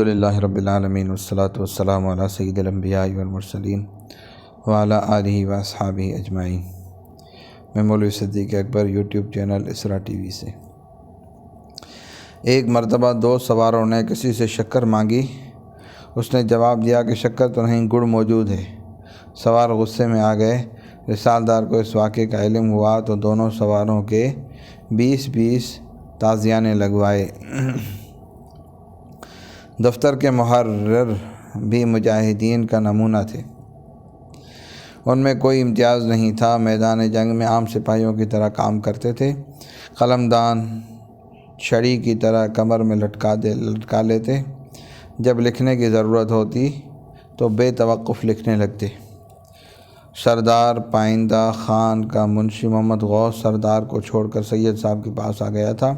الحمدللہ رب العالمین والصلاة والسلام علی سید الانبیاء والمرسلین وعلی آلہ واصحابہ اجمعین۔ میں مولوی صدیق اکبر، یوٹیوب چینل اسرا ٹی وی سے۔ ایک مرتبہ دو سواروں نے کسی سے شکر مانگی۔ اس نے جواب دیا کہ شکر تو نہیں، گڑ موجود ہے۔ سوار غصے میں آ گئے۔ رسالدار کو اس واقعے کا علم ہوا تو دونوں سواروں کے 20 تازیانے لگوائے۔ دفتر کے محرر بھی مجاہدین کا نمونہ تھے۔ ان میں کوئی امتیاز نہیں تھا، میدان جنگ میں عام سپاہیوں کی طرح کام کرتے تھے۔ قلمدان چھڑی کی طرح کمر میں لٹکا لیتے۔ جب لکھنے کی ضرورت ہوتی تو بے توقف لکھنے لگتے۔ سردار پائندہ خان کا منشی محمد غوث سردار کو چھوڑ کر سید صاحب کے پاس آ گیا تھا۔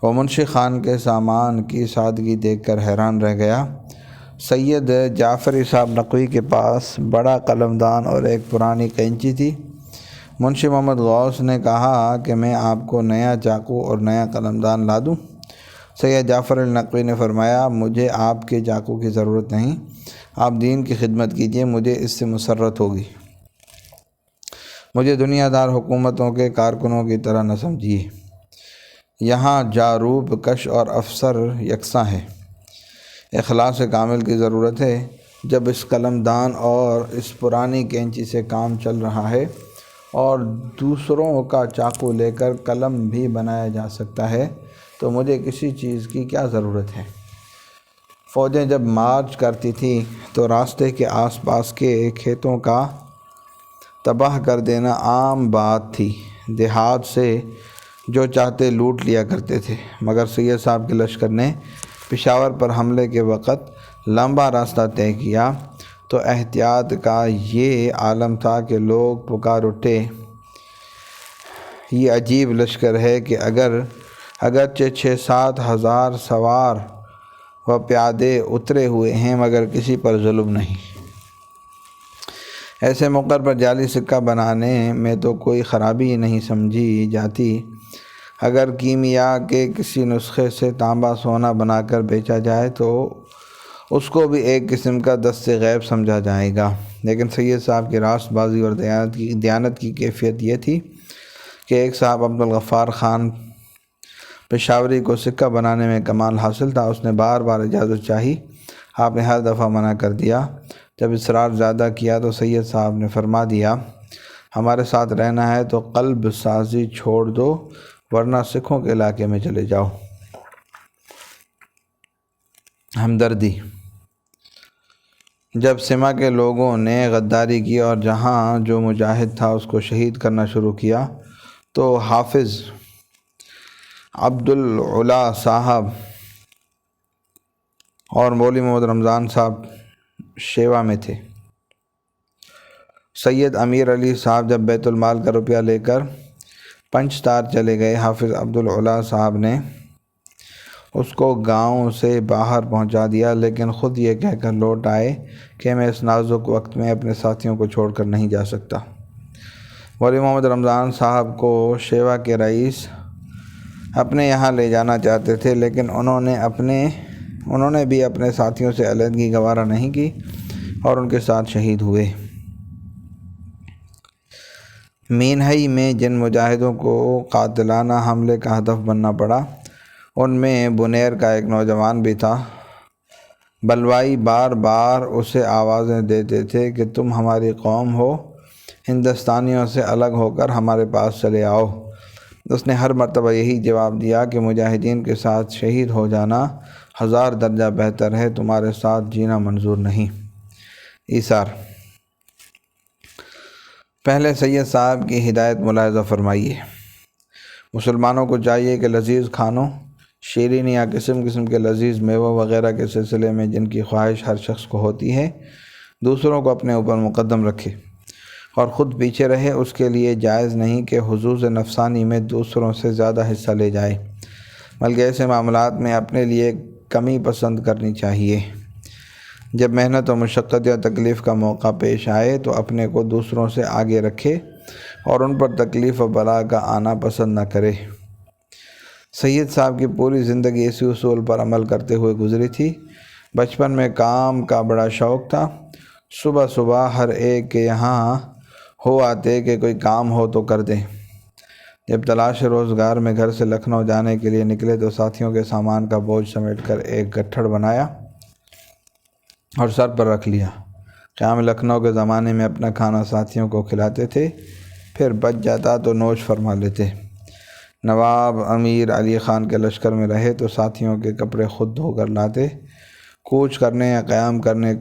وہ منشی خان کے سامان کی سادگی دیکھ کر حیران رہ گیا۔ سید جعفری صاحب نقوی کے پاس بڑا قلمدان اور ایک پرانی کینچی تھی۔ منشی محمد غوث نے کہا کہ میں آپ کو نیا چاقو اور نیا قلمدان لا دوں؟ سید جعفر النقوی نے فرمایا، مجھے آپ کے چاقو کی ضرورت نہیں، آپ دین کی خدمت کیجیے، مجھے اس سے مسرت ہوگی۔ مجھے دنیا دار حکومتوں کے کارکنوں کی طرح نہ سمجھیے۔ یہاں جاروب کش اور افسر یکساں ہے۔ اخلاص کامل کی ضرورت ہے۔ جب اس قلمدان اور اس پرانی کینچی سے کام چل رہا ہے اور دوسروں کا چاقو لے کر قلم بھی بنایا جا سکتا ہے تو مجھے کسی چیز کی کیا ضرورت ہے؟ فوجیں جب مارچ کرتی تھیں تو راستے کے آس پاس کے کھیتوں کا تباہ کر دینا عام بات تھی۔ دیہات سے جو چاہتے لوٹ لیا کرتے تھے، مگر سید صاحب کے لشکر نے پشاور پر حملے کے وقت لمبا راستہ طے کیا تو احتیاط کا یہ عالم تھا کہ لوگ پکار اٹھے، یہ عجیب لشکر ہے کہ اگرچہ 6-7 ہزار سوار و پیادے اترے ہوئے ہیں مگر کسی پر ظلم نہیں۔ ایسے موقع پر جعلی سکہ بنانے میں تو کوئی خرابی نہیں سمجھی جاتی۔ اگر کیمیا کے کسی نسخے سے تانبا سونا بنا کر بیچا جائے تو اس کو بھی ایک قسم کا دست غیب سمجھا جائے گا، لیکن سید صاحب کی راست بازی اور دیانت کی کیفیت یہ تھی کہ ایک صاحب عبدالغفار خان پشاوری کو سکہ بنانے میں کمال حاصل تھا۔ اس نے بار بار اجازت چاہی، آپ نے ہر دفعہ منع کر دیا۔ جب اصرار زیادہ کیا تو سید صاحب نے فرما دیا، ہمارے ساتھ رہنا ہے تو قلب سازی چھوڑ دو ورنہ سکھوں کے علاقے میں چلے جاؤ۔ ہمدردی۔ جب سما کے لوگوں نے غداری کی اور جہاں جو مجاہد تھا اس کو شہید کرنا شروع کیا تو حافظ عبدالعلا صاحب اور مولوی محمد رمضان صاحب شیوا میں تھے۔ سید امیر علی صاحب جب بیت المال کا روپیہ لے کر پنچ تار چلے گئے، حافظ عبدالعلا صاحب نے اس کو گاؤں سے باہر پہنچا دیا، لیکن خود یہ کہہ کر لوٹ آئے کہ میں اس نازک وقت میں اپنے ساتھیوں کو چھوڑ کر نہیں جا سکتا۔ مولوی محمد رمضان صاحب کو شیوا کے رئیس اپنے یہاں لے جانا چاہتے تھے، لیکن انہوں نے بھی اپنے ساتھیوں سے علیحدگی گوارا نہیں کی اور ان کے ساتھ شہید ہوئے۔ مینہی میں جن مجاہدوں کو قاتلانہ حملے کا ہدف بننا پڑا ان میں بنیر کا ایک نوجوان بھی تھا۔ بلوائی بار بار اسے آوازیں دیتے تھے کہ تم ہماری قوم ہو، ہندوستانیوں سے الگ ہو کر ہمارے پاس چلے آؤ۔ اس نے ہر مرتبہ یہی جواب دیا کہ مجاہدین کے ساتھ شہید ہو جانا 1000 درجہ بہتر ہے، تمہارے ساتھ جینا منظور نہیں۔ ایثار۔ پہلے سید صاحب کی ہدایت ملاحظہ فرمائیے۔ مسلمانوں کو چاہیے کہ لذیذ کھانوں، شیرین یا قسم قسم کے لذیذ میووں وغیرہ کے سلسلے میں جن کی خواہش ہر شخص کو ہوتی ہے، دوسروں کو اپنے اوپر مقدم رکھے اور خود پیچھے رہے۔ اس کے لیے جائز نہیں کہ حظوظ نفسانی میں دوسروں سے زیادہ حصہ لے جائے، بلکہ ایسے معاملات میں اپنے لیے کمی پسند کرنی چاہیے۔ جب محنت و مشقت یا تکلیف کا موقع پیش آئے تو اپنے کو دوسروں سے آگے رکھے اور ان پر تکلیف و بلا کا آنا پسند نہ کرے۔ سید صاحب کی پوری زندگی اسی اصول پر عمل کرتے ہوئے گزری تھی۔ بچپن میں کام کا بڑا شوق تھا۔ صبح صبح ہر ایک کے یہاں ہو آتے کہ کوئی کام ہو تو کر دیں۔ جب تلاش روزگار میں گھر سے لکھنؤ جانے کے لیے نکلے تو ساتھیوں کے سامان کا بوجھ سمیٹ کر ایک گٹھڑ بنایا اور سر پر رکھ لیا۔ قیام لکھنؤ کے زمانے میں اپنا کھانا ساتھیوں کو کھلاتے تھے، پھر بچ جاتا تو نوش فرما لیتے۔ نواب امیر علی خان کے لشکر میں رہے تو ساتھیوں کے کپڑے خود دھو کر لاتے۔ کوچ کرنے یا قیام کرنے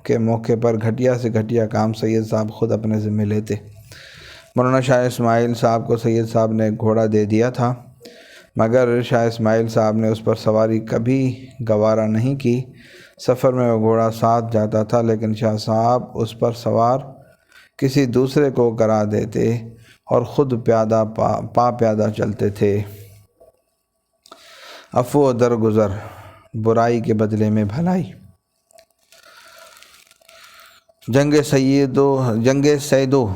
کے موقع پر گھٹیا سے گھٹیا کام سید صاحب خود اپنے ذمہ لیتے۔ مولانا شاہ اسماعیل صاحب کو سید صاحب نے ایک گھوڑا دے دیا تھا، مگر شاہ اسماعیل صاحب نے اس پر سواری کبھی گوارا نہیں کی۔ سفر میں وہ گھوڑا ساتھ جاتا تھا، لیکن شاہ صاحب اس پر سوار کسی دوسرے کو کرا دیتے اور خود پیادہ چلتے تھے۔ عفو و درگزر، برائی کے بدلے میں بھلائی۔ جنگ سیدو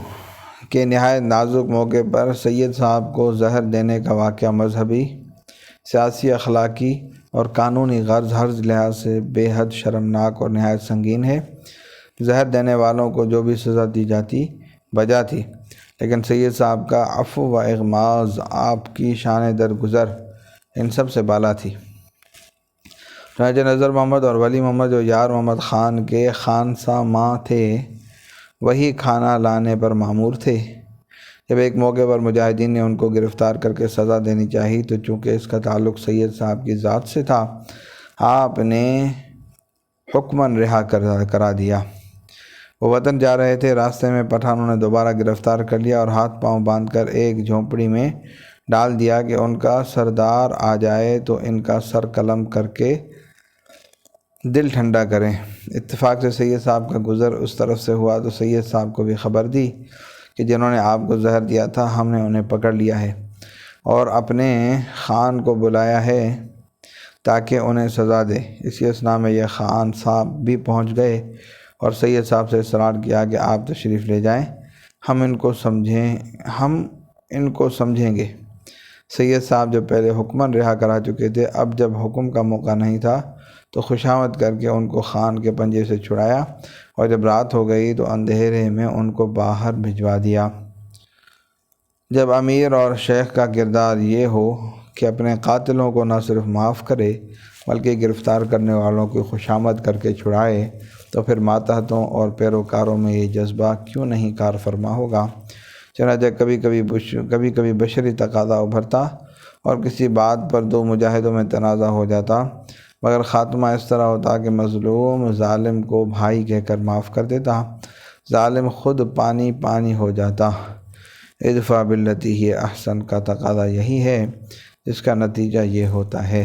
کے نہایت نازک موقع پر سید صاحب کو زہر دینے کا واقعہ مذہبی، سیاسی، اخلاقی اور قانونی غرض ہر لحاظ سے بے حد شرمناک اور نہایت سنگین ہے۔ زہر دینے والوں کو جو بھی سزا دی جاتی بجا تھی، لیکن سید صاحب کا عفو و اغماض، آپ کی شان درگزر ان سب سے بالا تھی۔ چنانچہ نذر محمد اور ولی محمد جو یار محمد خان کے خانساماں تھے، وہی کھانا لانے پر مامور تھے۔ جب ایک موقع پر مجاہدین نے ان کو گرفتار کر کے سزا دینی چاہی تو چونکہ اس کا تعلق سید صاحب کی ذات سے تھا، آپ نے حکماً رہا کرا دیا۔ وہ وطن جا رہے تھے، راستے میں پٹھانوں نے دوبارہ گرفتار کر لیا اور ہاتھ پاؤں باندھ کر ایک جھونپڑی میں ڈال دیا کہ ان کا سردار آ جائے تو ان کا سر قلم کر کے دل ٹھنڈا کریں۔ اتفاق سے سید صاحب کا گزر اس طرف سے ہوا تو سید صاحب کو بھی خبر دی کہ جنہوں نے آپ کو زہر دیا تھا ہم نے انہیں پکڑ لیا ہے اور اپنے خان کو بلایا ہے تاکہ انہیں سزا دے۔ اسی اثناء میں یہ خان صاحب بھی پہنچ گئے اور سید صاحب سے اصرار کیا کہ آپ تشریف لے جائیں، ہم ان کو سمجھیں گے۔ سید صاحب جو پہلے حکماً رہا کرا چکے تھے، اب جب حکم کا موقع نہیں تھا تو خوشامد کر کے ان کو خان کے پنجے سے چھڑایا اور جب رات ہو گئی تو اندھیرے میں ان کو باہر بھجوا دیا۔ جب امیر اور شیخ کا کردار یہ ہو کہ اپنے قاتلوں کو نہ صرف معاف کرے بلکہ گرفتار کرنے والوں کی خوشامد کر کے چھڑائے تو پھر ماتحتوں اور پیروکاروں میں یہ جذبہ کیوں نہیں کار فرما ہوگا۔ چنانچہ کبھی کبھی بشری تقاضا ابھرتا اور کسی بات پر دو مجاہدوں میں تنازع ہو جاتا، مگر خاتمہ اس طرح ہوتا کہ مظلوم ظالم کو بھائی کہہ کر معاف کر دیتا، ظالم خود پانی ہو جاتا۔ ادفع بالتی ہی احسن کا تقاضا یہی ہے، جس کا نتیجہ یہ ہوتا ہے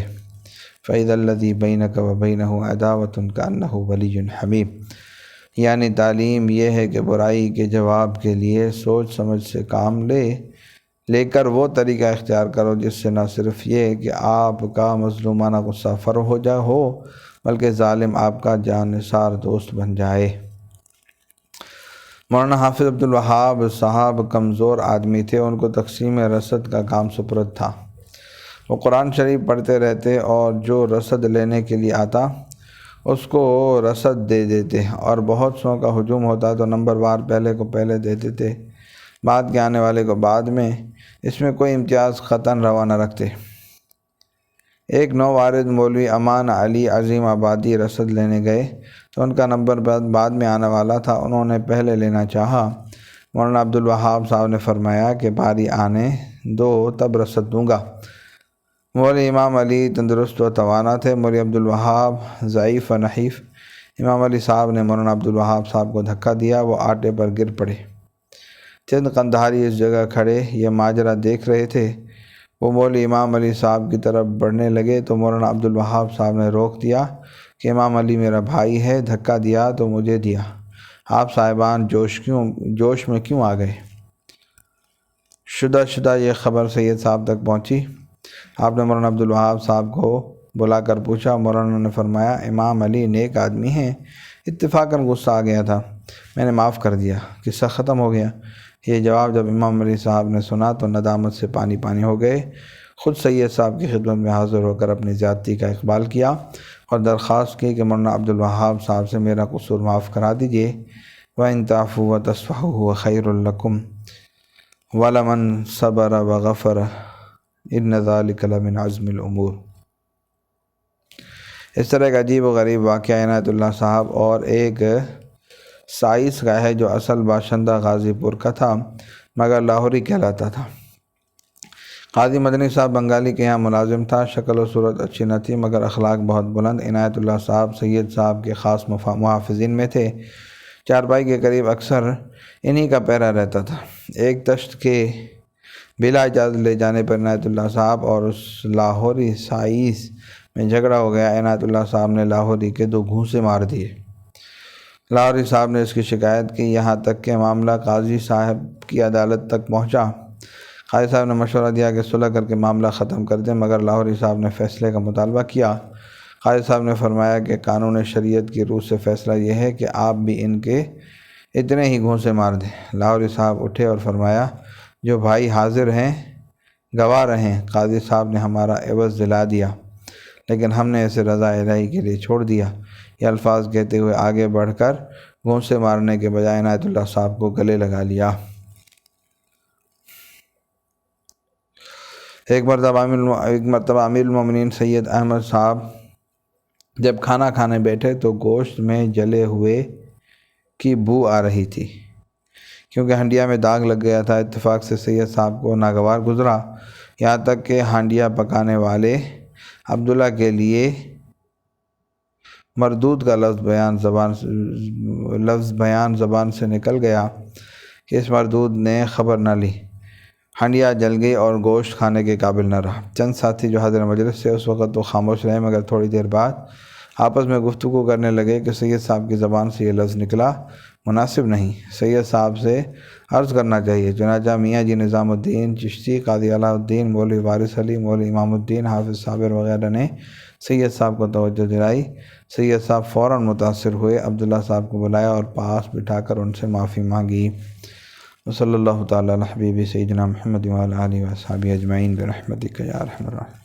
فَإِذَا الَّذِي بَيْنَكَ وَبَيْنَهُ عَدَاوَةٌ كَأَنَّهُ وَلِيٌّ حَمِيمٌ۔ یعنی تعلیم یہ ہے کہ برائی کے جواب کے لیے سوچ سمجھ سے کام لے کر وہ طریقہ اختیار کرو جس سے نہ صرف یہ کہ آپ کا مظلومانہ غصہ فرو ہو بلکہ ظالم آپ کا جانثار دوست بن جائے۔ مولانا حافظ عبد الوہاب صاحب کمزور آدمی تھے، ان کو تقسیم رسد کا کام سپرد تھا۔ وہ قرآن شریف پڑھتے رہتے اور جو رسد لینے کے لیے آتا اس کو رسد دے دیتے، اور بہت سو کا ہجوم ہوتا تو نمبر وار پہلے کو پہلے دے دیتے، بعد کے آنے والے کو بعد میں، اس میں کوئی امتیاز قطعاً روا نہ رکھتے۔ ایک نووارد مولوی امان علی عظیم آبادی رسد لینے گئے تو ان کا نمبر بعد میں آنے والا تھا، انہوں نے پہلے لینا چاہا۔ مولانا عبد الوہاب صاحب نے فرمایا کہ باری آنے دو تب رسد دوں گا۔ مولوی امام علی تندرست و توانا تھے، مولوی عبد الوہاب ضعیف و نحیف۔ امام علی صاحب نے مولانا عبد الوہاب صاحب کو دھکا دیا، وہ آٹے پر گر پڑے۔ چند قندھاری اس جگہ کھڑے یہ ماجرا دیکھ رہے تھے، وہ مولوی امام علی صاحب کی طرف بڑھنے لگے تو مولانا عبد الوہاب صاحب نے روک دیا کہ امام علی میرا بھائی ہے، دھکا دیا تو مجھے دیا، آپ صاحبان جوش میں کیوں آ گئے؟ شدہ یہ خبر سید صاحب تک پہنچی۔ آپ نے مولانا عبد الوہاب صاحب کو بلا کر پوچھا، مولانا نے فرمایا امام علی نیک آدمی ہیں، اتفاقاً غصہ آ گیا تھا، میں نے معاف کر دیا، قصہ ختم ہو گیا۔ یہ جواب جب امام علی صاحب نے سنا تو ندامت سے پانی ہو گئے، خود سید صاحب کی خدمت میں حاضر ہو کر اپنی زیادتی کا اقبال کیا اور درخواست کی کہ مولانا عبدالوہاب صاحب سے میرا قصور معاف کرا دیجیے۔ وَإِن تَعْفُوا وَتَصْفَحُوا هُوَ خَيْرٌ لَكُمْ وَلَمَن صَبَرَ وَغَفَرَ إِنَّ ذَلِكَ لَمِنْ عَزْمِ الْأُمُورِ۔ اس طرح ایک عجیب و غریب واقعہ عنایت اللہ صاحب اور ایک سائس کا ہے جو اصل باشندہ غازی پور کا تھا مگر لاہوری کہلاتا تھا۔ قاضی مدنی صاحب بنگالی کے یہاں ملازم تھا۔ شکل و صورت اچھی نہ تھی مگر اخلاق بہت بلند۔ عنایت اللہ صاحب سید صاحب کے خاص محافظین میں تھے۔ چارپائی کے قریب اکثر انہی کا پہرا رہتا تھا۔ ایک تشت کے بلا اجازت لے جانے پر عنایت اللہ صاحب اور اس لاہوری سائس میں جھگڑا ہو گیا۔ عنایت اللہ صاحب نے لاہوری کے 2 گھونسے مار دیے۔ لاہوری صاحب نے اس کی شکایت کی، یہاں تک کہ معاملہ قاضی صاحب کی عدالت تک پہنچا۔ قاضی صاحب نے مشورہ دیا کہ صلح کر کے معاملہ ختم کر دیں مگر لاہوری صاحب نے فیصلے کا مطالبہ کیا۔ قاضی صاحب نے فرمایا کہ قانون شریعت کی روح سے فیصلہ یہ ہے کہ آپ بھی ان کے اتنے ہی گھونسے مار دیں۔ لاہوری صاحب اٹھے اور فرمایا جو بھائی حاضر ہیں گواہ رہیں، قاضی صاحب نے ہمارا عوض دلا دیا لیکن ہم نے اسے رضا الہی کے لیے چھوڑ دیا۔ یہ الفاظ کہتے ہوئے آگے بڑھ کر گھونسے مارنے کے بجائے عنایت اللہ صاحب کو گلے لگا لیا۔ ایک مرتبہ امیر المومنین سید احمد صاحب جب کھانا کھانے بیٹھے تو گوشت میں جلے ہوئے کی بو آ رہی تھی کیونکہ ہانڈیا میں داغ لگ گیا تھا۔ اتفاق سے سید صاحب کو ناگوار گزرا، یہاں تک کہ ہانڈیا پکانے والے عبداللہ کے لیے مردود کا لفظ بیان زبان سے نکل گیا کہ اس مردود نے خبر نہ لی۔ ہانڈیا جل گئی اور گوشت کھانے کے قابل نہ رہا۔ چند ساتھی جو حاضر مجلس سے اس وقت تو خاموش رہے مگر تھوڑی دیر بعد آپس میں گفتگو کرنے لگے کہ سید صاحب کی زبان سے یہ لفظ نکلا مناسب نہیں، سید صاحب سے عرض کرنا چاہیے۔ چنانچہ میاں جی نظام الدین چشتی، قاضی علاء الدین، مولوی وارث علی، مولوی امام الدین، حافظ صابر وغیرہ نے سید صاحب کو توجہ دلائی۔ سید صاحب فوراً متاثر ہوئے، عبداللہ صاحب کو بلایا اور پاس بٹھا کر ان سے معافی مانگی۔ وصلی اللہ تعالی علی حبیب سیدنا محمد وعلی آلہ وصحبہ اجمعین برحمتک یا ارحم الراحمین۔